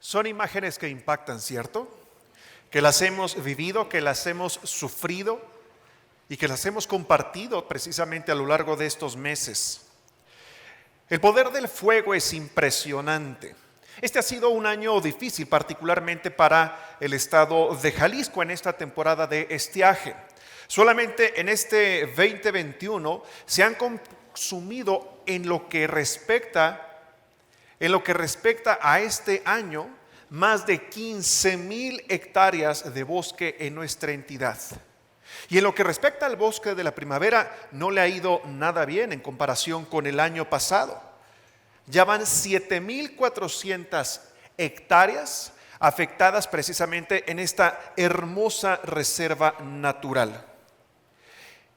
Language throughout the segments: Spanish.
Son imágenes que impactan, ¿cierto? Que las hemos vivido, que las hemos sufrido y que las hemos compartido precisamente a lo largo de estos meses. El poder del fuego es impresionante. Este ha sido un año difícil, particularmente para el estado de Jalisco en esta temporada de estiaje. Solamente en este 2021 se han consumido en lo que respecta a este año, más de 15,000 hectáreas de bosque en nuestra entidad. Y en lo que respecta al bosque de la primavera, no le ha ido nada bien en comparación con el año pasado. Ya van 7,400 hectáreas afectadas precisamente en esta hermosa reserva natural.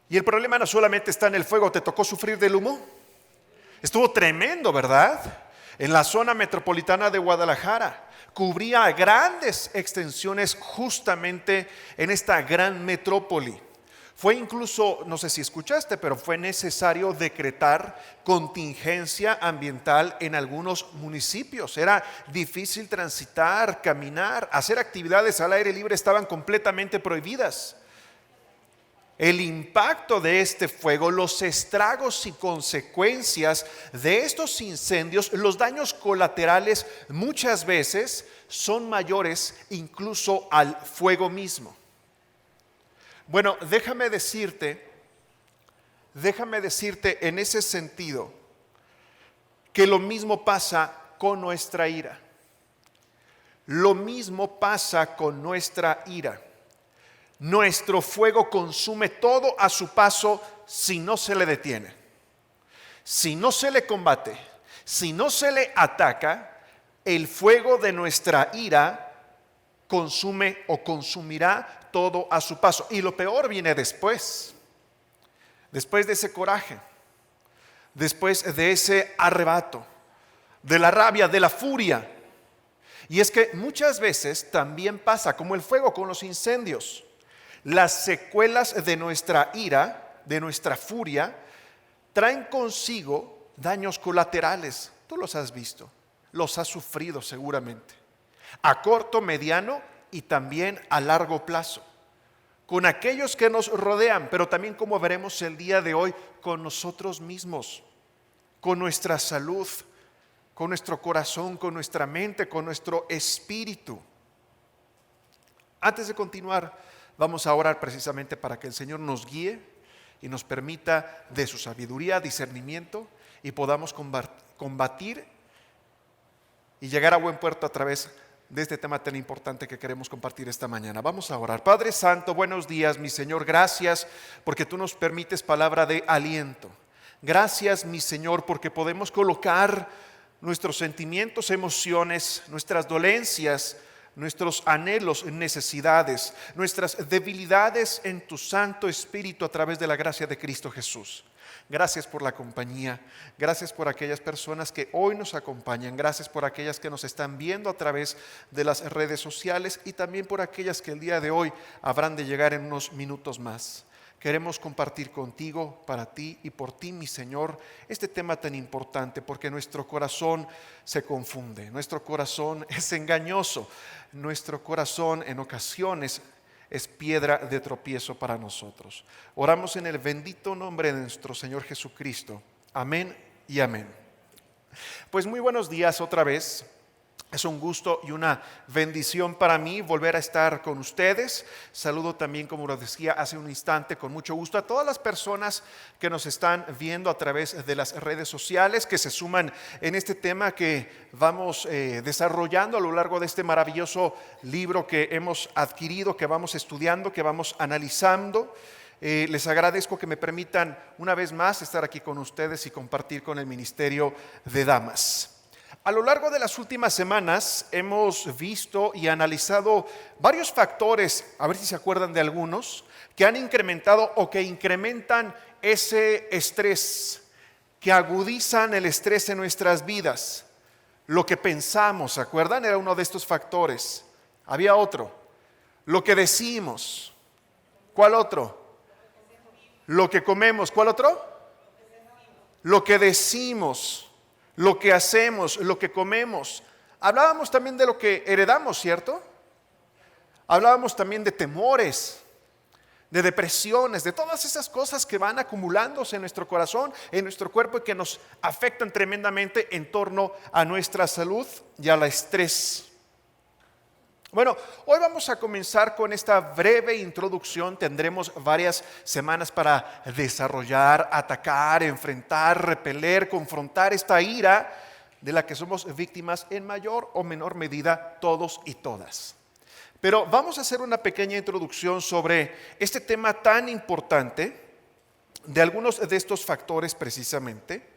Y el problema no solamente está en el fuego. ¿Te tocó sufrir del humo? Estuvo tremendo, ¿verdad? En la zona metropolitana de Guadalajara, cubría grandes extensiones justamente en esta gran metrópoli. Fue incluso, no sé si escuchaste, pero fue necesario decretar contingencia ambiental en algunos municipios. Era difícil transitar, caminar, hacer actividades al aire libre estaban completamente prohibidas. El impacto de este fuego, los estragos y consecuencias de estos incendios, los daños colaterales muchas veces son mayores incluso al fuego mismo. Bueno, déjame decirte en ese sentido que lo mismo pasa con nuestra ira. Lo mismo pasa con nuestra ira. Nuestro fuego consume todo a su paso si no se le detiene, si no se le combate, si no se le ataca. El fuego de nuestra ira consume o consumirá todo a su paso. Y lo peor viene después de ese coraje, después de ese arrebato, de la rabia, de la furia. Y es que muchas veces también pasa como el fuego con los incendios. Las secuelas de nuestra ira, de nuestra furia, traen consigo daños colaterales. Tú los has visto, los has sufrido seguramente, a corto, mediano y también a largo plazo, con aquellos que nos rodean, pero también, como veremos el día de hoy, con nosotros mismos, con nuestra salud, con nuestro corazón, con nuestra mente, con nuestro espíritu. Antes de continuar, vamos a orar precisamente para que el Señor nos guíe y nos permita de su sabiduría, discernimiento, y podamos combatir y llegar a buen puerto a través de este tema tan importante que queremos compartir esta mañana. Vamos a orar. Padre Santo, buenos días, mi Señor. Gracias porque tú nos permites palabra de aliento. Gracias, mi Señor, porque podemos colocar nuestros sentimientos, emociones, nuestras dolencias, nuestros anhelos, necesidades, nuestras debilidades en tu Santo Espíritu a través de la gracia de Cristo Jesús. Gracias por la compañía, gracias por aquellas personas que hoy nos acompañan, gracias por aquellas que nos están viendo a través de las redes sociales y también por aquellas que el día de hoy habrán de llegar en unos minutos más. Queremos compartir contigo, para ti y por ti, mi Señor, este tema tan importante, porque nuestro corazón se confunde, nuestro corazón es engañoso, nuestro corazón en ocasiones es piedra de tropiezo para nosotros. Oramos en el bendito nombre de nuestro Señor Jesucristo. Amén y amén. Pues muy buenos días otra vez. Es un gusto y una bendición para mí volver a estar con ustedes. Saludo también, como lo decía hace un instante, con mucho gusto a todas las personas que nos están viendo a través de las redes sociales, que se suman en este tema que vamos desarrollando a lo largo de este maravilloso libro que hemos adquirido, que vamos estudiando, que vamos analizando. Les agradezco que me permitan una vez más estar aquí con ustedes y compartir con el Ministerio de Damas. A lo largo de las últimas semanas hemos visto y analizado varios factores, a ver si se acuerdan de algunos, que han incrementado o que incrementan ese estrés, que agudizan el estrés en nuestras vidas. Lo que pensamos, ¿se acuerdan? Era uno de estos factores. Había otro. Lo que decimos. ¿Cuál otro? Lo que comemos. ¿Cuál otro? Lo que decimos, lo que hacemos, lo que comemos. Hablábamos también de lo que heredamos, ¿cierto? Hablábamos también de temores, de depresiones, de todas esas cosas que van acumulándose en nuestro corazón, en nuestro cuerpo y que nos afectan tremendamente en torno a nuestra salud y al estrés. Bueno, hoy vamos a comenzar con esta breve introducción. Tendremos varias semanas para desarrollar, atacar, enfrentar, repeler, confrontar esta ira de la que somos víctimas en mayor o menor medida todos y todas. Pero vamos a hacer una pequeña introducción sobre este tema tan importante, de algunos de estos factores precisamente,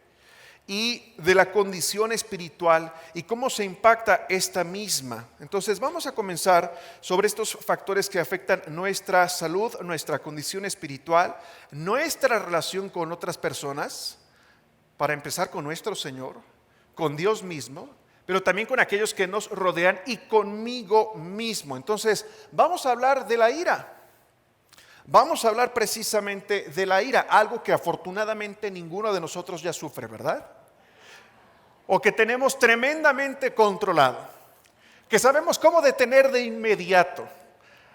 y de la condición espiritual y cómo se impacta esta misma. Entonces vamos a comenzar sobre estos factores que afectan nuestra salud, nuestra condición espiritual, nuestra relación con otras personas, para empezar con nuestro Señor, con Dios mismo, pero también con aquellos que nos rodean y conmigo mismo. Entonces vamos a hablar de la ira. Vamos a hablar precisamente de la ira, algo que afortunadamente ninguno de nosotros ya sufre, ¿verdad? O que tenemos tremendamente controlado, que sabemos cómo detener de inmediato.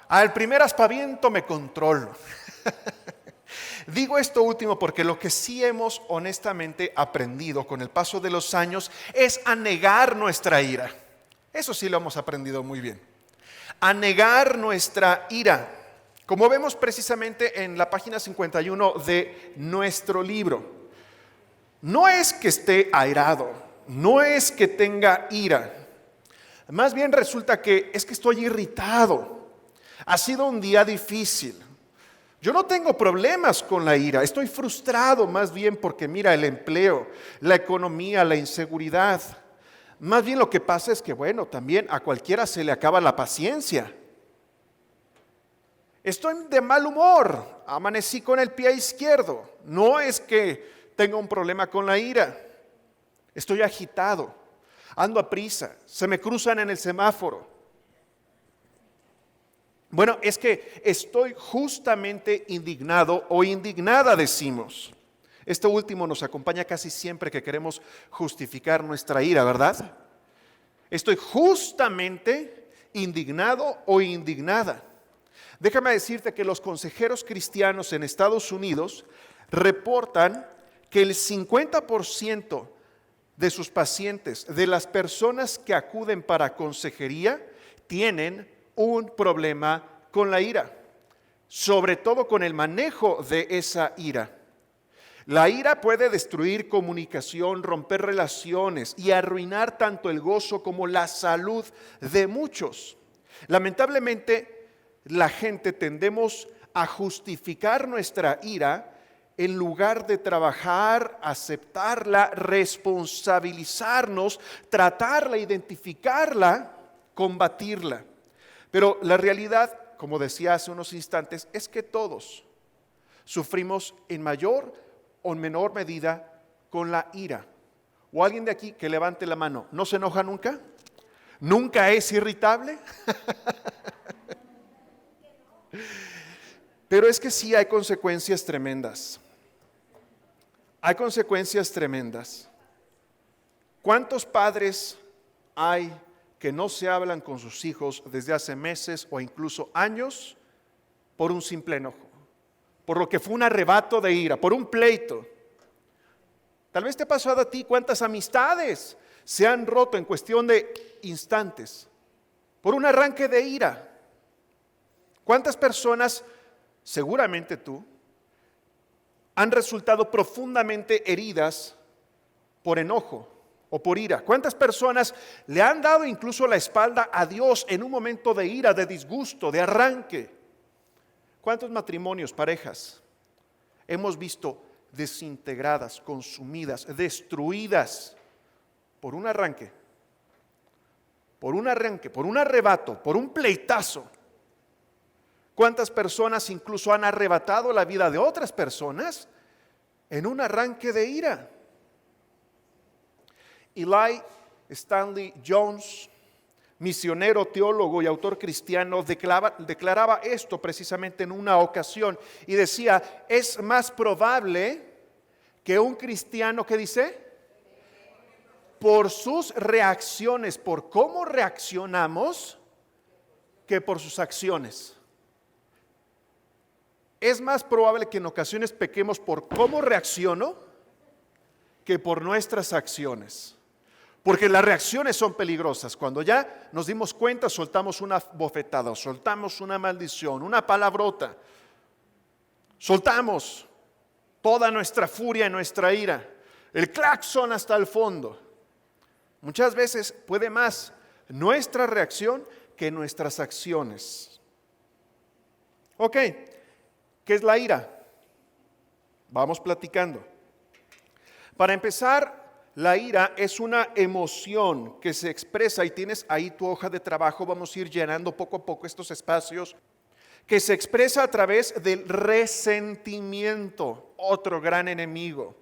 Al primer aspaviento me controlo. Digo esto último porque lo que sí hemos honestamente aprendido con el paso de los años es a negar nuestra ira. Eso sí lo hemos aprendido muy bien. A negar nuestra ira. Como vemos precisamente en la página 51 de nuestro libro. No es que esté airado, no es que tenga ira. Más bien resulta que es que estoy irritado. Ha sido un día difícil. Yo no tengo problemas con la ira, estoy frustrado más bien porque mira el empleo, la economía, la inseguridad. Más bien lo que pasa es que bueno, también a cualquiera se le acaba la paciencia. Estoy de mal humor, amanecí con el pie izquierdo. No es que tenga un problema con la ira. Estoy agitado, ando a prisa, se me cruzan en el semáforo. Bueno, es que estoy justamente indignado o indignada, decimos. Esto último nos acompaña casi siempre que queremos justificar nuestra ira, ¿verdad? Estoy justamente indignado o indignada. Déjame decirte que los consejeros cristianos en Estados Unidos reportan que el 50% de sus pacientes, de las personas que acuden para consejería, tienen un problema con la ira, sobre todo con el manejo de esa ira. La ira puede destruir comunicación, romper relaciones y arruinar tanto el gozo como la salud de muchos. Lamentablemente, la gente tendemos a justificar nuestra ira en lugar de trabajar, aceptarla, responsabilizarnos, tratarla, identificarla, combatirla. Pero la realidad, como decía hace unos instantes, es que todos sufrimos en mayor o en menor medida con la ira. O alguien de aquí que levante la mano, ¿no se enoja nunca? ¿Nunca es irritable? Pero es que sí hay consecuencias tremendas. Hay consecuencias tremendas. ¿Cuántos padres hay que no se hablan con sus hijos desde hace meses o incluso años por un simple enojo? Por lo que fue un arrebato de ira, por un pleito. Tal vez te ha pasado a ti, cuántas amistades se han roto en cuestión de instantes por un arranque de ira. ¿Cuántas personas, seguramente tú, han resultado profundamente heridas por enojo o por ira? ¿Cuántas personas le han dado incluso la espalda a Dios en un momento de ira, de disgusto, de arranque? ¿Cuántos matrimonios, parejas, hemos visto desintegradas, consumidas, destruidas por un arranque, por un arrebato, por un pleitazo? ¿Cuántas personas incluso han arrebatado la vida de otras personas en un arranque de ira? Eli Stanley Jones, misionero, teólogo y autor cristiano, declaraba esto precisamente en una ocasión y decía: es más probable que un cristiano, ¿qué dice? Por sus reacciones, por cómo reaccionamos, que por sus acciones. Es más probable que en ocasiones pequemos por cómo reacciono que por nuestras acciones. Porque las reacciones son peligrosas. Cuando ya nos dimos cuenta, soltamos una bofetada, soltamos una maldición, una palabrota. Soltamos toda nuestra furia y nuestra ira. El claxon hasta el fondo. Muchas veces puede más nuestra reacción que nuestras acciones. Ok, ¿qué es la ira? Vamos platicando. Para empezar, la ira es una emoción que se expresa, y tienes ahí tu hoja de trabajo, vamos a ir llenando poco a poco estos espacios, que se expresa a través del resentimiento, otro gran enemigo,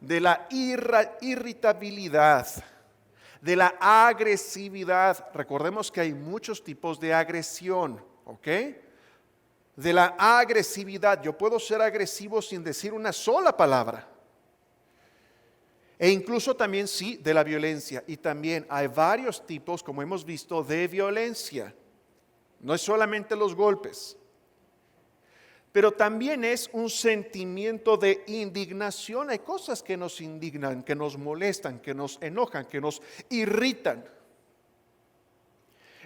de la irritabilidad, de la agresividad. Recordemos que hay muchos tipos de agresión, ¿ok? De la agresividad. Yo puedo ser agresivo sin decir una sola palabra. E incluso también sí de la violencia. Y también hay varios tipos, como hemos visto, de violencia. No es solamente los golpes. Pero también es un sentimiento de indignación. Hay cosas que nos indignan, que nos molestan, que nos enojan, que nos irritan.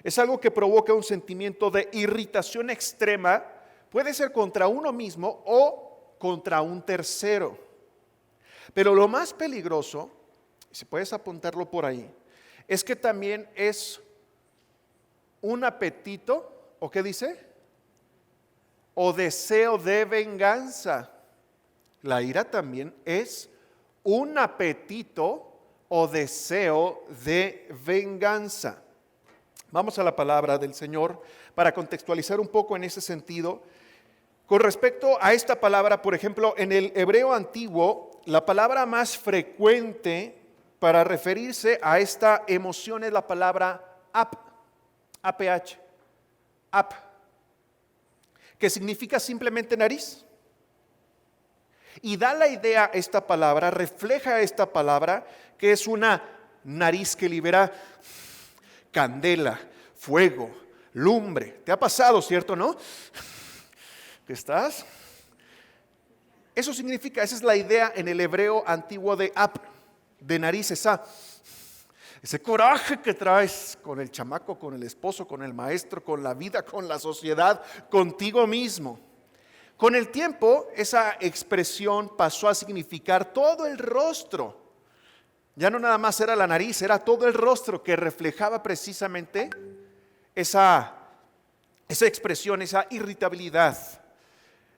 Es algo que provoca un sentimiento de irritación extrema. Puede ser contra uno mismo o contra un tercero. Pero lo más peligroso, si puedes apuntarlo por ahí, es que también es un apetito, ¿o qué dice? O deseo de venganza. La ira también es un apetito o deseo de venganza. Vamos a la palabra del Señor para contextualizar un poco en ese sentido. Con respecto a esta palabra, por ejemplo, en el hebreo antiguo, la palabra más frecuente para referirse a esta emoción es la palabra ap, aph, ap, que significa simplemente nariz. Y da la idea esta palabra, refleja esta palabra, que es una nariz que libera candela, fuego, lumbre. ¿Te ha pasado, cierto, no? ¿Qué estás? Eso significa, esa es la idea en el hebreo antiguo de ap, de nariz, ese coraje que traes con el chamaco, con el esposo, con el maestro, con la vida, con la sociedad, contigo mismo. Con el tiempo, esa expresión pasó a significar todo el rostro. Ya no nada más era la nariz, era todo el rostro que reflejaba precisamente esa expresión, esa irritabilidad.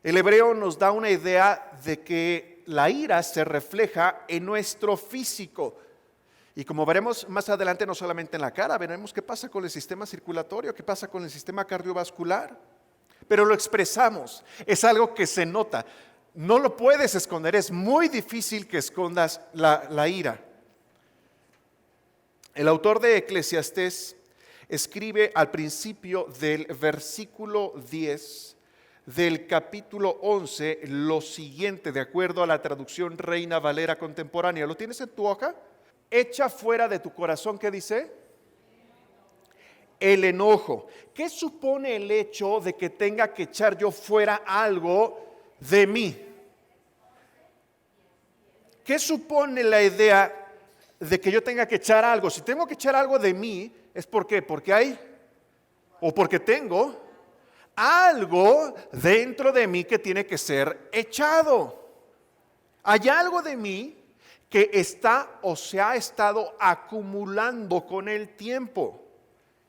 El hebreo nos da una idea de que la ira se refleja en nuestro físico. Y como veremos más adelante, no solamente en la cara, veremos qué pasa con el sistema circulatorio, qué pasa con el sistema cardiovascular. Pero lo expresamos, es algo que se nota. No lo puedes esconder, es muy difícil que escondas la ira. El autor de Eclesiastés escribe al principio del versículo 10 del capítulo 11 lo siguiente, de acuerdo a la traducción Reina Valera contemporánea. ¿Lo tienes en tu hoja? Echa fuera de tu corazón, ¿qué dice? El enojo. ¿Qué supone el hecho de que tenga que echar yo fuera algo de mí? ¿Qué supone la idea de que yo tenga que echar algo? Si tengo que echar algo de mí, ¿es por qué? Porque hay o porque tengo algo dentro de mí que tiene que ser echado. Hay algo de mí que está o se ha estado acumulando con el tiempo.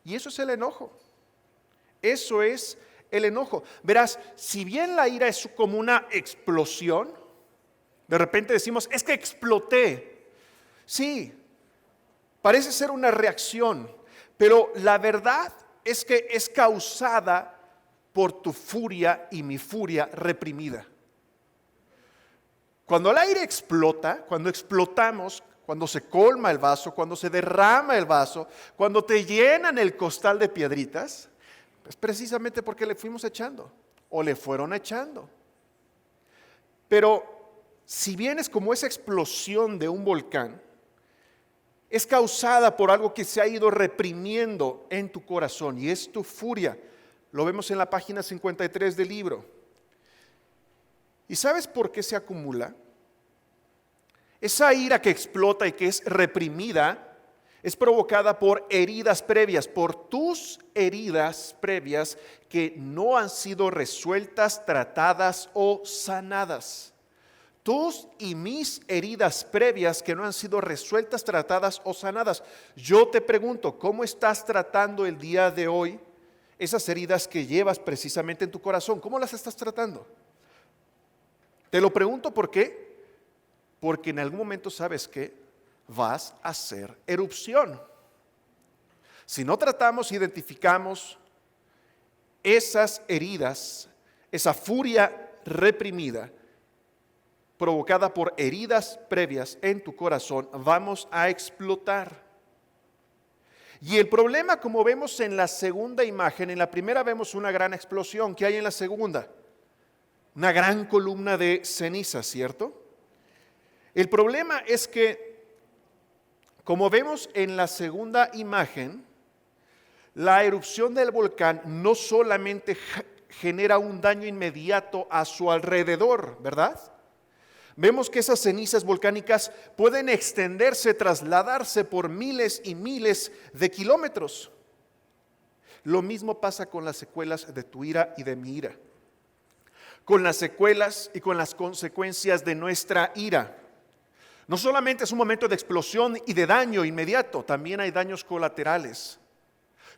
Y eso es el enojo. Eso es el enojo. Verás, si bien la ira es como una explosión, de repente decimos, es que exploté. Sí, parece ser una reacción, pero la verdad es que es causada por tu furia y mi furia reprimida. Cuando el aire explota, cuando explotamos, cuando se colma el vaso, cuando se derrama el vaso, cuando te llenan el costal de piedritas, es precisamente porque le fuimos echando o le fueron echando. Pero si bien es como esa explosión de un volcán, es causada por algo que se ha ido reprimiendo en tu corazón y es tu furia. Lo vemos en la página 53 del libro. ¿Y sabes por qué se acumula? Esa ira que explota y que es reprimida es provocada por heridas previas, por tus heridas previas que no han sido resueltas, tratadas o sanadas. Tus y mis heridas previas que no han sido resueltas, tratadas o sanadas. Yo te pregunto, ¿cómo estás tratando el día de hoy esas heridas que llevas precisamente en tu corazón? ¿Cómo las estás tratando? Te lo pregunto ¿por qué? Porque en algún momento sabes que vas a hacer erupción. Si no tratamos, identificamos esas heridas, esa furia reprimida, provocada por heridas previas en tu corazón, vamos a explotar. Y el problema, como vemos en la segunda imagen, en la primera vemos una gran explosión. ¿Qué hay en la segunda? Una gran columna de ceniza, ¿cierto? El problema es que, como vemos en la segunda imagen, la erupción del volcán no solamente genera un daño inmediato a su alrededor, ¿verdad? Vemos que esas cenizas volcánicas pueden extenderse, trasladarse por miles y miles de kilómetros. Lo mismo pasa con las secuelas de tu ira y de mi ira, con las secuelas y con las consecuencias de nuestra ira. No solamente es un momento de explosión y de daño inmediato, también hay daños colaterales.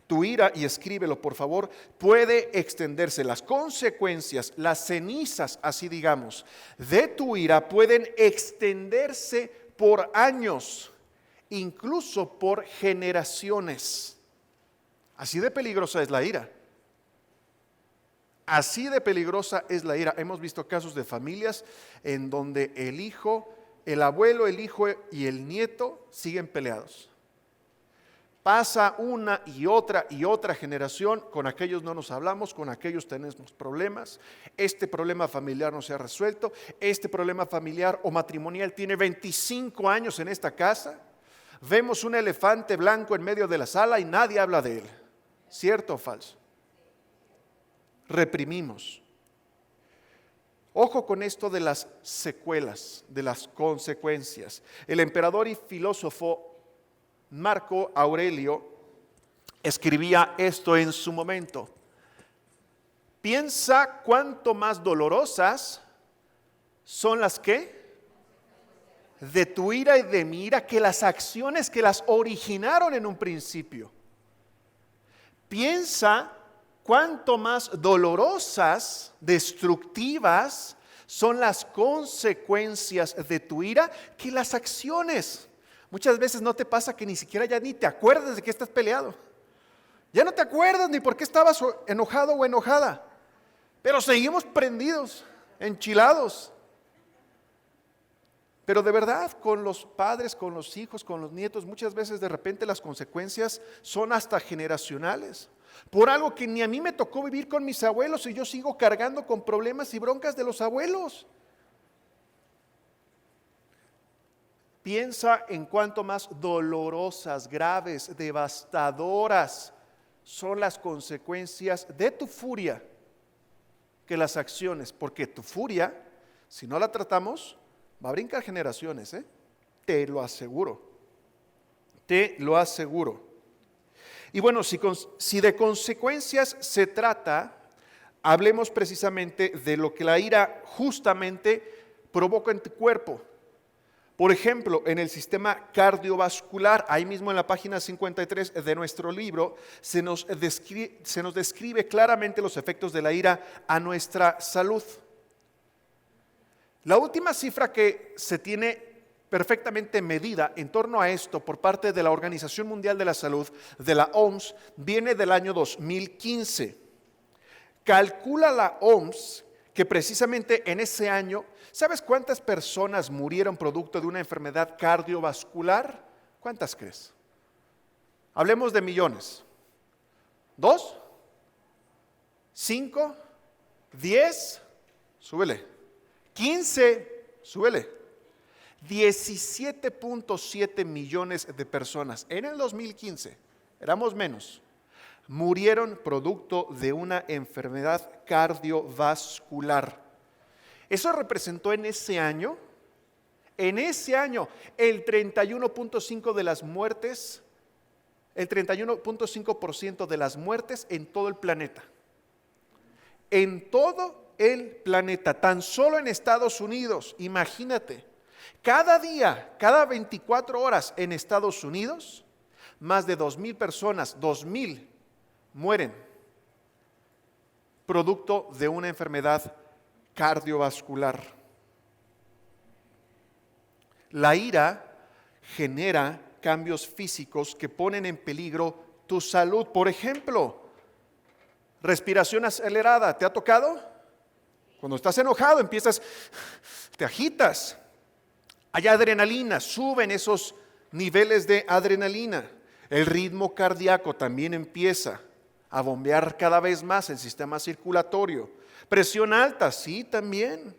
Tu ira, y escríbelo por favor, puede extenderse. Las consecuencias, las cenizas, así digamos, de tu ira pueden extenderse por años, incluso por generaciones. Así de peligrosa es la ira. Así de peligrosa es la ira. Hemos visto casos de familias en donde el hijo, el abuelo, el hijo y el nieto siguen peleados. Pasa una y otra generación, con aquellos no nos hablamos, con aquellos tenemos problemas, este problema familiar no se ha resuelto, este problema familiar o matrimonial tiene 25 años en esta casa, vemos un elefante blanco en medio de la sala y nadie habla de él. ¿Cierto o falso? Reprimimos. Ojo con esto de las secuelas, de las consecuencias. El emperador y filósofo Marco Aurelio escribía esto en su momento. Piensa cuánto más dolorosas son las que de tu ira y de mi ira que las acciones que las originaron en un principio. Piensa cuánto más dolorosas, destructivas son las consecuencias de tu ira que las acciones. Muchas veces no te pasa que ni siquiera ya ni te acuerdas de que estás peleado. Ya no te acuerdas ni por qué estabas enojado o enojada. Pero seguimos prendidos, enchilados. Pero de verdad, con los padres, con los hijos, con los nietos, muchas veces de repente las consecuencias son hasta generacionales. Por algo que ni a mí me tocó vivir con mis abuelos y yo sigo cargando con problemas y broncas de los abuelos. Piensa en cuánto más dolorosas, graves, devastadoras son las consecuencias de tu furia que las acciones, porque tu furia, si no la tratamos, va a brincar generaciones, te lo aseguro, te lo aseguro. Y bueno, si de consecuencias se trata, hablemos precisamente de lo que la ira justamente provoca en tu cuerpo. Por ejemplo, en el sistema cardiovascular, ahí mismo en la página 53 de nuestro libro, se nos describe claramente los efectos de la ira a nuestra salud. La última cifra que se tiene perfectamente medida en torno a esto por parte de la Organización Mundial de la Salud, de la OMS, viene del año 2015. Calcula la OMS que precisamente en ese año, ¿sabes cuántas personas murieron producto de una enfermedad cardiovascular? ¿Cuántas crees? Hablemos de millones. ¿2? ¿5? ¿10? Súbele. ¿15? Súbele. 17.7 millones de personas en el 2015, éramos menos, murieron producto de una enfermedad cardiovascular. Eso representó en ese año, el 31.5% de las muertes, el 31.5% de las muertes en todo el planeta. En todo el planeta, tan solo en Estados Unidos, imagínate. Cada día, cada 24 horas en Estados Unidos, más de 2,000 personas, 2,000 mueren producto de una enfermedad cardiovascular. La ira genera cambios físicos que ponen en peligro tu salud. Por ejemplo, respiración acelerada. ¿Te ha tocado? Cuando estás enojado te agitas. Hay adrenalina, suben esos niveles de adrenalina. El ritmo cardíaco también empieza a bombear cada vez más el sistema circulatorio. Presión alta, sí, también.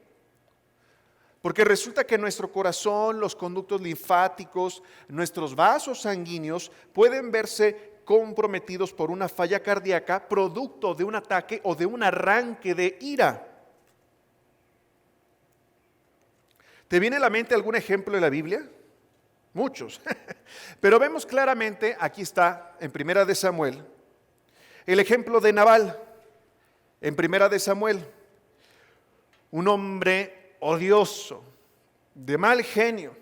Porque resulta que nuestro corazón, los conductos linfáticos, nuestros vasos sanguíneos pueden verse comprometidos por una falla cardíaca producto de un ataque o de un arranque de ira. ¿Te viene a la mente algún ejemplo de la Biblia? Muchos. Pero vemos claramente, aquí está, en Primera de Samuel, el ejemplo de Nabal, en Primera de Samuel. Un hombre odioso, de mal genio,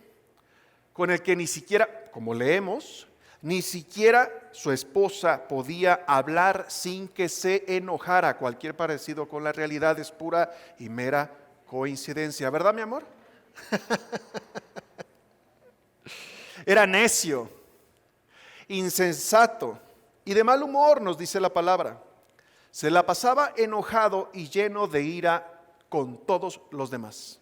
con el que ni siquiera, como leemos, ni siquiera su esposa podía hablar sin que se enojara. Cualquier parecido con la realidad es pura y mera coincidencia. ¿Verdad, mi amor? Era necio, insensato y de mal humor, nos dice la palabra. Se la pasaba enojado y lleno de ira con todos los demás.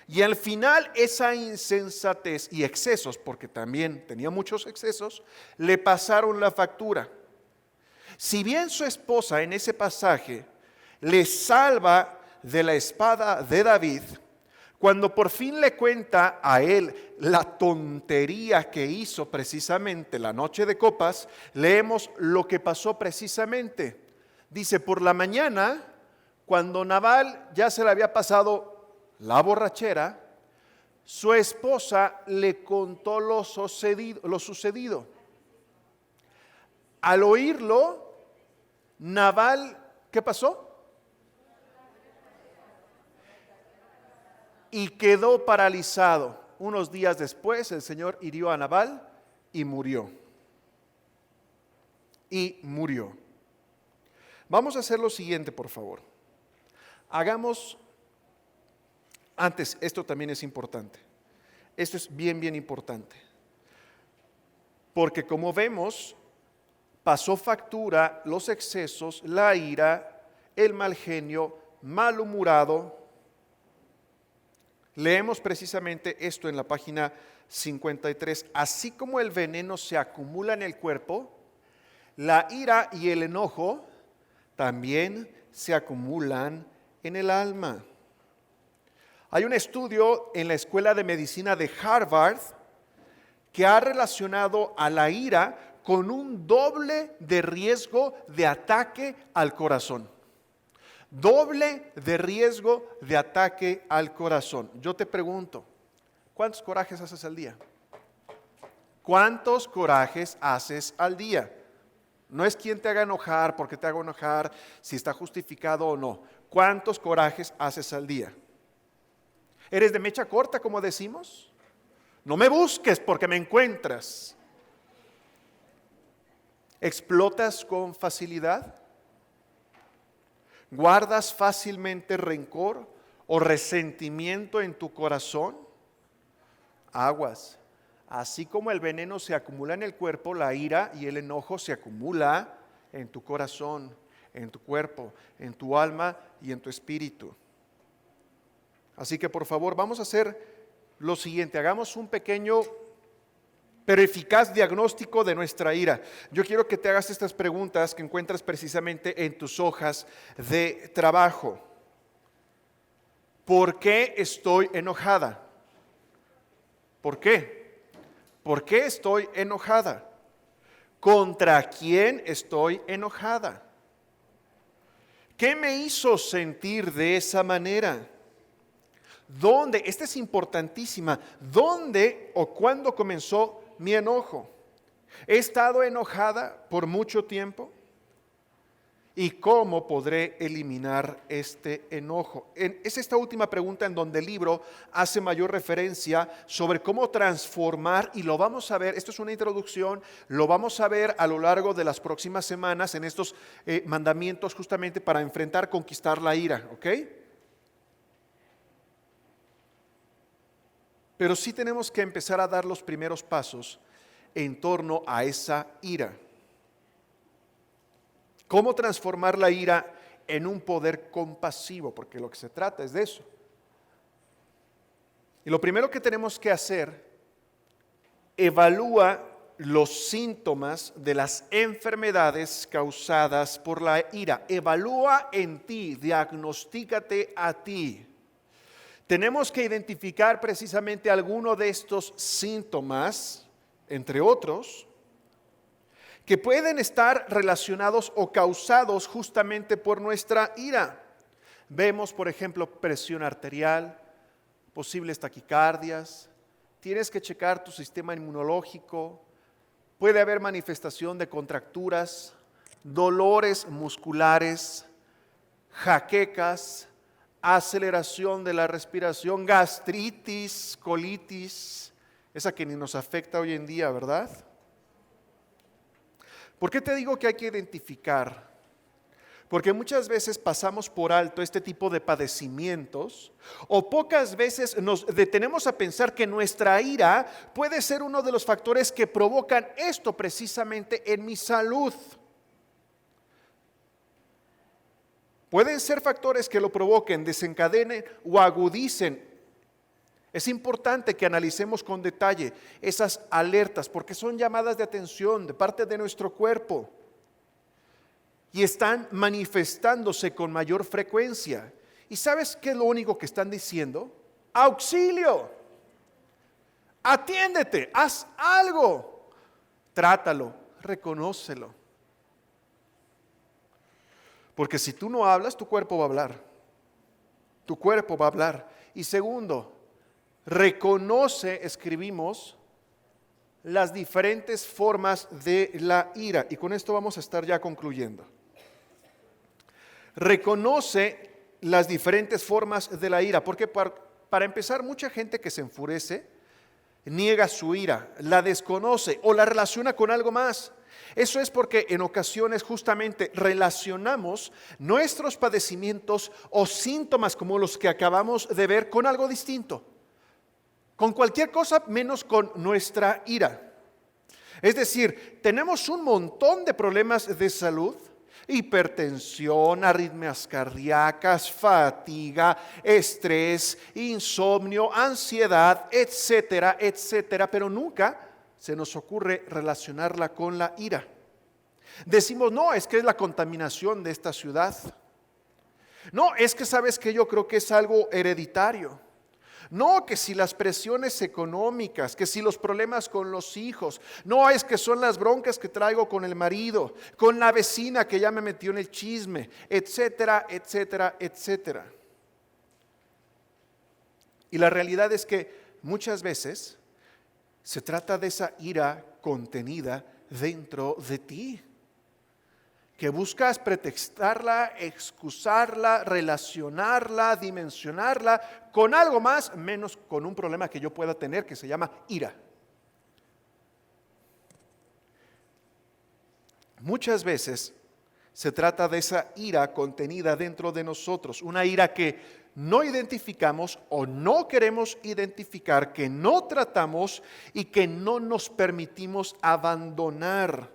Y al final esa insensatez y excesos, porque también tenía muchos excesos, le pasaron la factura. Si bien su esposa en ese pasaje le salva de la espada de David, cuando por fin le cuenta a él la tontería que hizo precisamente la noche de copas, leemos lo que pasó precisamente. Dice, por la mañana, cuando Nabal ya se le había pasado la borrachera, su esposa le contó lo sucedido. Al oírlo, Nabal, ¿qué pasó? Y quedó paralizado. Unos días después el Señor hirió a Nabal y murió. Vamos a hacer lo siguiente, por favor. Antes, esto también es importante. Esto es bien, bien importante. Porque como vemos, pasó factura los excesos, la ira, el mal genio, malhumorado. Leemos precisamente esto en la página 53. Así como el veneno se acumula en el cuerpo, la ira y el enojo también se acumulan en el alma. Hay un estudio en la Escuela de Medicina de Harvard que ha relacionado a la ira con un doble de riesgo de ataque al corazón. Doble de riesgo de ataque al corazón. Yo te pregunto, ¿cuántos corajes haces al día? ¿Cuántos corajes haces al día? No es quién te haga enojar, porque te haga enojar, si está justificado o no. ¿Cuántos corajes haces al día? ¿Eres de mecha corta, como decimos? No me busques porque me encuentras. ¿Explotas con facilidad? ¿Guardas fácilmente rencor o resentimiento en tu corazón? Aguas. Así como el veneno se acumula en el cuerpo, la ira y el enojo se acumula en tu corazón, en tu cuerpo, en tu alma y en tu espíritu. Así que por favor, vamos a hacer lo siguiente, hagamos un pequeño pero eficaz diagnóstico de nuestra ira. Yo quiero que te hagas estas preguntas que encuentras precisamente en tus hojas de trabajo. ¿Por qué estoy enojada? ¿Por qué? ¿Por qué estoy enojada? ¿Contra quién estoy enojada? ¿Qué me hizo sentir de esa manera? ¿Dónde? Esta es importantísima. ¿Dónde o cuándo comenzó mi enojo? ¿He estado enojada por mucho tiempo? ¿Y cómo podré eliminar este enojo? Es esta última pregunta en donde el libro hace mayor referencia sobre cómo transformar, y lo vamos a ver, esto es una introducción, lo vamos a ver a lo largo de las próximas semanas en estos mandamientos justamente para enfrentar, conquistar la ira, ¿ok? Pero sí tenemos que empezar a dar los primeros pasos en torno a esa ira. ¿Cómo transformar la ira en un poder compasivo? Porque lo que se trata es de eso. Y lo primero que tenemos que hacer, evalúa los síntomas de las enfermedades causadas por la ira. Evalúa en ti, diagnostícate a ti. Tenemos que identificar precisamente alguno de estos síntomas, entre otros, que pueden estar relacionados o causados justamente por nuestra ira. Vemos, por ejemplo, presión arterial, posibles taquicardias, tienes que checar tu sistema inmunológico, puede haber manifestación de contracturas, dolores musculares, jaquecas, aceleración de la respiración, gastritis, colitis, esa que ni nos afecta hoy en día, ¿verdad? ¿Por qué te digo que hay que identificar? Porque muchas veces pasamos por alto este tipo de padecimientos o pocas veces nos detenemos a pensar que nuestra ira puede ser uno de los factores que provocan esto precisamente en mi salud. Pueden ser factores que lo provoquen, desencadenen o agudicen. Es importante que analicemos con detalle esas alertas porque son llamadas de atención de parte de nuestro cuerpo y están manifestándose con mayor frecuencia. ¿Y sabes qué es lo único que están diciendo? ¡Auxilio! Atiéndete, haz algo, trátalo, reconócelo. Porque si tú no hablas, tu cuerpo va a hablar. Tu cuerpo va a hablar. Y segundo, reconoce, escribimos, las diferentes formas de la ira. Y con esto vamos a estar ya concluyendo. Reconoce las diferentes formas de la ira. Porque para empezar, mucha gente que se enfurece niega su ira, la desconoce o la relaciona con algo más. Eso es porque en ocasiones justamente relacionamos nuestros padecimientos o síntomas como los que acabamos de ver con algo distinto, con cualquier cosa menos con nuestra ira. Es decir, tenemos un montón de problemas de salud, hipertensión, arritmias cardíacas, fatiga, estrés, insomnio, ansiedad, etcétera, etcétera, pero nunca se nos ocurre relacionarla con la ira. Decimos, no, es que es la contaminación de esta ciudad. No, es que sabes que yo creo que es algo hereditario. No, que si las presiones económicas, que si los problemas con los hijos. No, es que son las broncas que traigo con el marido, con la vecina que ya me metió en el chisme, etcétera, etcétera, etcétera. Y la realidad es que muchas veces se trata de esa ira contenida dentro de ti, que buscas pretextarla, excusarla, relacionarla, dimensionarla con algo más, menos con un problema que yo pueda tener que se llama ira. Muchas veces se trata de esa ira contenida dentro de nosotros, una ira que no identificamos o no queremos identificar, que no tratamos y que no nos permitimos abandonar.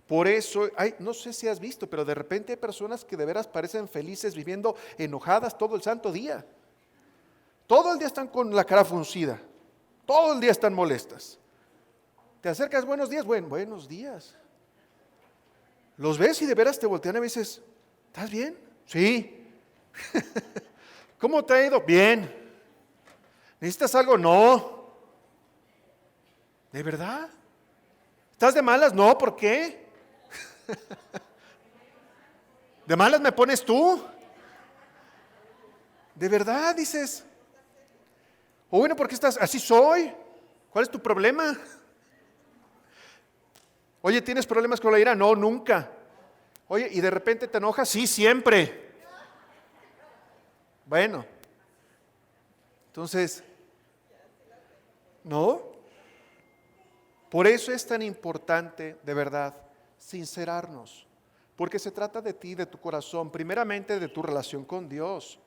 Por eso, no sé si has visto, pero de repente hay personas que de veras parecen felices viviendo enojadas todo el santo día. Todo el día están con la cara fruncida, todo el día están molestas. Te acercas, buenos días, buenos días. Los ves y de veras te voltean y me dices, ¿estás bien? Sí. ¿Cómo te ha ido? Bien. ¿Necesitas algo? No. ¿De verdad? ¿Estás de malas? No, ¿por qué? ¿De malas me pones tú? ¿De verdad? Dices. O bueno, ¿por qué estás? Así soy. ¿Cuál es tu problema? Oye, ¿tienes problemas con la ira? No, nunca. Oye, ¿y de repente te enojas? Sí, siempre. Bueno, entonces, ¿no? Por eso es tan importante, de verdad, sincerarnos, porque se trata de ti, de tu corazón, primeramente de tu relación con Dios.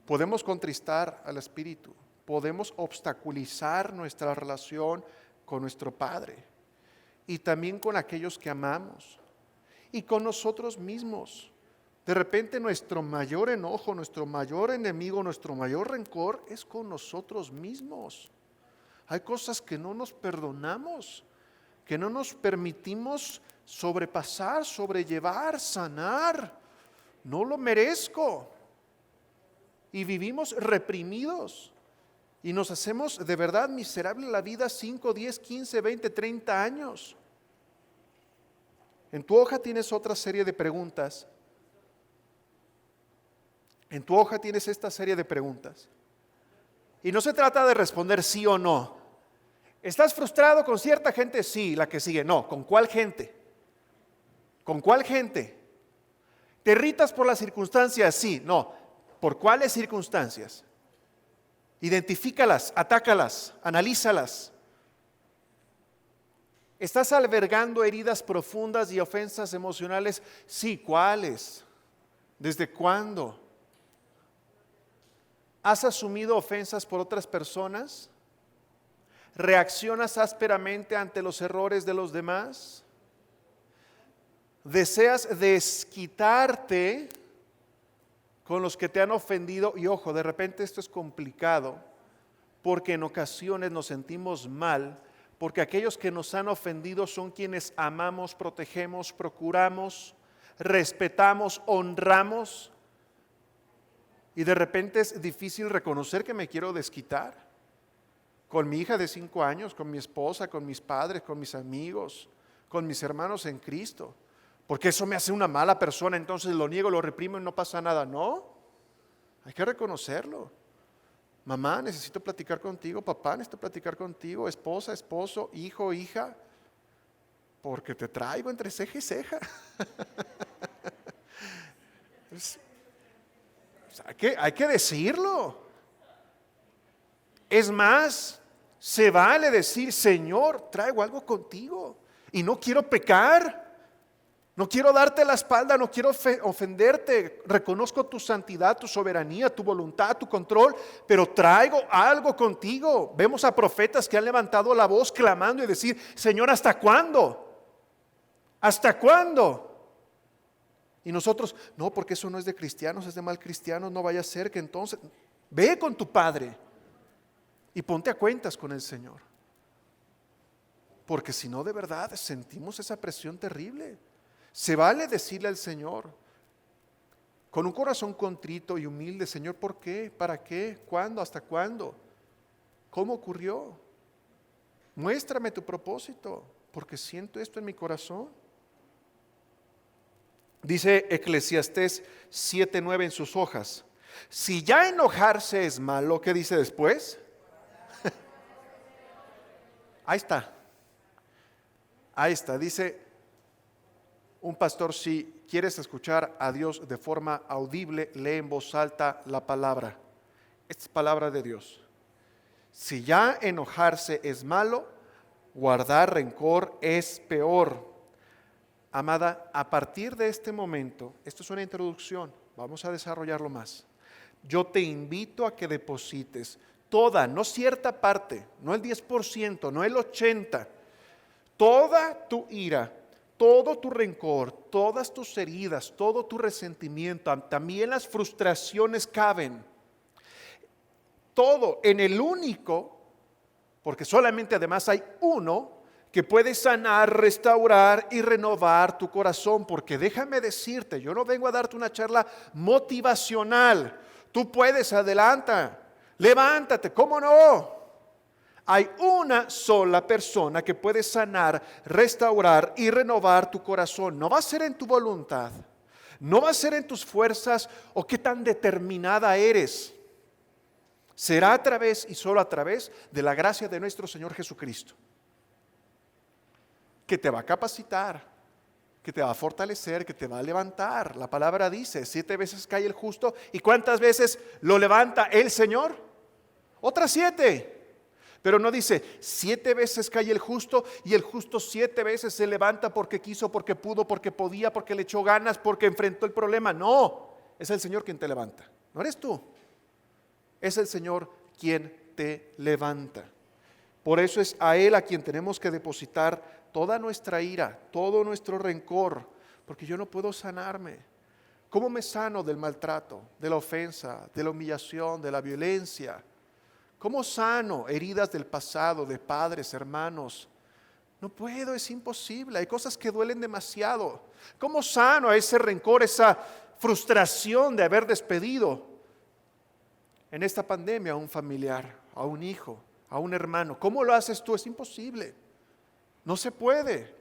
Podemos contristar al Espíritu, podemos obstaculizar nuestra relación con nuestro Padre y también con aquellos que amamos y con nosotros mismos. De repente nuestro mayor enojo, nuestro mayor enemigo, nuestro mayor rencor es con nosotros mismos. Hay cosas que no nos perdonamos, que no nos permitimos sobrepasar, sobrellevar, sanar. No lo merezco. Y vivimos reprimidos. Y nos hacemos de verdad miserable la vida 5, 10, 15, 20, 30 años. En tu hoja tienes otra serie de preguntas. En tu hoja tienes esta serie de preguntas. Y no se trata de responder sí o no. ¿Estás frustrado con cierta gente? Sí, la que sigue. No, ¿con cuál gente? ¿Con cuál gente? ¿Te irritas por las circunstancias? Sí, no. ¿Por cuáles circunstancias? Identifícalas, atácalas, analízalas. ¿Estás albergando heridas profundas y ofensas emocionales? Sí, ¿cuáles? ¿Desde cuándo? ¿Has asumido ofensas por otras personas? ¿Reaccionas ásperamente ante los errores de los demás? ¿Deseas desquitarte con los que te han ofendido? Y ojo, de repente esto es complicado porque en ocasiones nos sentimos mal porque aquellos que nos han ofendido son quienes amamos, protegemos, procuramos, respetamos, honramos. Y de repente es difícil reconocer que me quiero desquitar con mi hija de 5 años, con mi esposa, con mis padres, con mis amigos, con mis hermanos en Cristo. Porque eso me hace una mala persona, entonces lo niego, lo reprimo y no pasa nada. No, hay que reconocerlo. Mamá, necesito platicar contigo, papá, necesito platicar contigo, esposa, esposo, hijo, hija, porque te traigo entre ceja y ceja. Hay que decirlo. Es más, se vale decir, Señor, traigo algo contigo y no quiero pecar, no quiero darte la espalda, no quiero ofenderte, reconozco tu santidad, tu soberanía, tu voluntad, tu control, pero traigo algo contigo. Vemos a profetas que han levantado la voz clamando y decir, Señor, ¿hasta cuándo? ¿Hasta cuándo? Y nosotros, no, porque eso no es de cristianos, es de mal cristianos, no vaya a ser que entonces, ve con tu Padre y ponte a cuentas con el Señor. Porque si no, de verdad, sentimos esa presión terrible. Se vale decirle al Señor, con un corazón contrito y humilde, Señor, ¿por qué? ¿Para qué? ¿Cuándo? ¿Hasta cuándo? ¿Cómo ocurrió? Muéstrame tu propósito, porque siento esto en mi corazón. Dice Eclesiastés 7:9 en sus hojas. Si ya enojarse es malo, ¿qué dice después? Ahí está. Dice, Un pastor, si quieres escuchar a Dios de forma audible, lee en voz alta la palabra. Esta es palabra de Dios. Si ya enojarse es malo, guardar rencor es peor. Amada, a partir de este momento, esto es una introducción, vamos a desarrollarlo más. Yo te invito a que deposites toda, no cierta parte, no el 10%, no el 80%, toda tu ira, todo tu rencor, todas tus heridas, todo tu resentimiento, también las frustraciones caben. Todo en el único, porque solamente además hay uno que puede sanar, restaurar y renovar tu corazón. Porque déjame decirte, yo no vengo a darte una charla motivacional. Tú puedes, adelanta, levántate, ¿cómo no? Hay una sola persona que puede sanar, restaurar y renovar tu corazón. No va a ser en tu voluntad, no va a ser en tus fuerzas o qué tan determinada eres. Será a través y solo a través de la gracia de nuestro Señor Jesucristo, que te va a capacitar, que te va a fortalecer, que te va a levantar. La palabra dice, 7 veces cae el justo. ¿Y cuántas veces lo levanta el Señor? Otras 7. Pero no dice, 7 veces cae el justo y el justo 7 veces se levanta porque quiso, porque pudo, porque podía, porque le echó ganas, porque enfrentó el problema. No, es el Señor quien te levanta, no eres tú. Es el Señor quien te levanta. Por eso es a Él a quien tenemos que depositar toda nuestra ira, todo nuestro rencor, porque yo no puedo sanarme. ¿Cómo me sano del maltrato, de la ofensa, de la humillación, de la violencia? ¿Cómo sano heridas del pasado, de padres, hermanos? No puedo, es imposible. Hay cosas que duelen demasiado. ¿Cómo sano ese rencor, esa frustración de haber despedido en esta pandemia a un familiar, a un hijo, a un hermano? ¿Cómo lo haces tú? Es imposible. No se puede.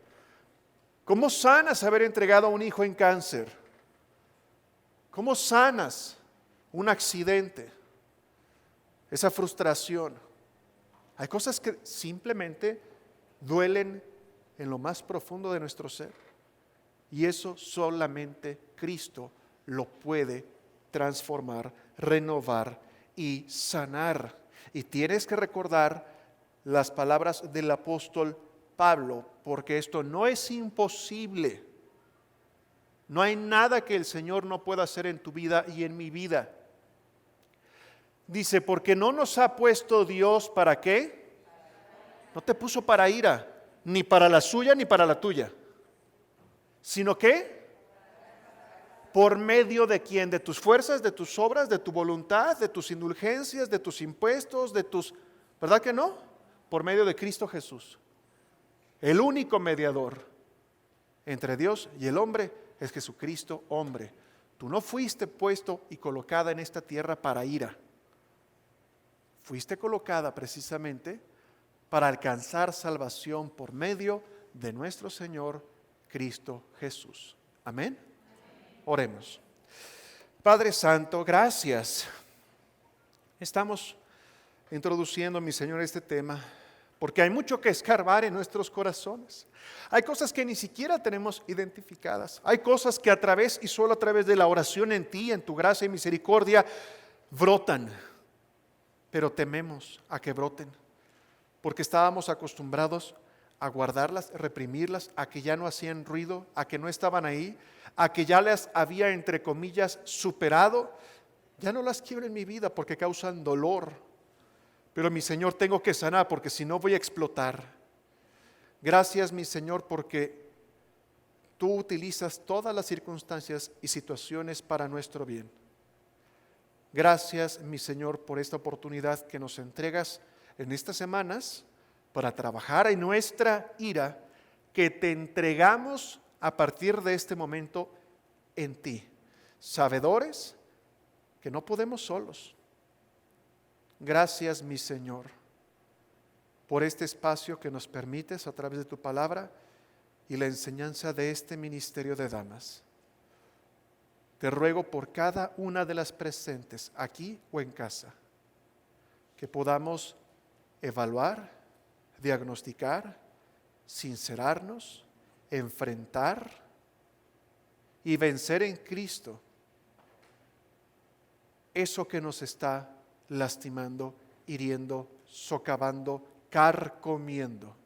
¿Cómo sanas haber entregado a un hijo en cáncer? ¿Cómo sanas un accidente? Esa frustración. Hay cosas que simplemente duelen en lo más profundo de nuestro ser. Y eso solamente Cristo lo puede transformar, renovar y sanar. Y tienes que recordar las palabras del apóstol Pablo, porque esto no es imposible. No hay nada que el Señor no pueda hacer en tu vida y en mi vida. Dice, porque no nos ha puesto Dios ¿para qué? No te puso para ira, ni para la suya ni para la tuya, sino que por medio de quién, de tus fuerzas, de tus obras, de tu voluntad, de tus indulgencias, de tus impuestos, de tus, ¿verdad que no? Por medio de Cristo Jesús. El único mediador entre Dios y el hombre es Jesucristo, hombre. Tú no fuiste puesto y colocada en esta tierra para ira. Fuiste colocada precisamente para alcanzar salvación por medio de nuestro Señor Cristo Jesús. Amén. Oremos. Padre Santo, gracias. Estamos introduciendo, mi Señor, este tema, porque hay mucho que escarbar en nuestros corazones. Hay cosas que ni siquiera tenemos identificadas. Hay cosas que a través y solo a través de la oración en ti, en tu gracia y misericordia, brotan. Pero tememos a que broten, porque estábamos acostumbrados a guardarlas, reprimirlas, a que ya no hacían ruido, a que no estaban ahí, a que ya las había, entre comillas, superado. Ya no las quiero en mi vida porque causan dolor. Pero mi Señor, tengo que sanar porque si no voy a explotar. Gracias, mi Señor, porque tú utilizas todas las circunstancias y situaciones para nuestro bien. Gracias, mi Señor, por esta oportunidad que nos entregas en estas semanas para trabajar en nuestra ira, que te entregamos a partir de este momento en ti, sabedores que no podemos solos. Gracias, mi Señor, por este espacio que nos permites a través de tu palabra y la enseñanza de este ministerio de damas. Te ruego por cada una de las presentes, aquí o en casa, que podamos evaluar, diagnosticar, sincerarnos, enfrentar y vencer en Cristo eso que nos está lastimando, hiriendo, socavando, carcomiendo.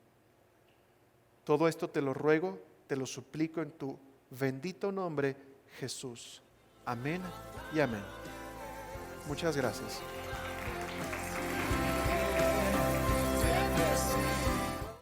Todo esto te lo ruego, te lo suplico en tu bendito nombre, Jesús. Amén y amén. Muchas gracias.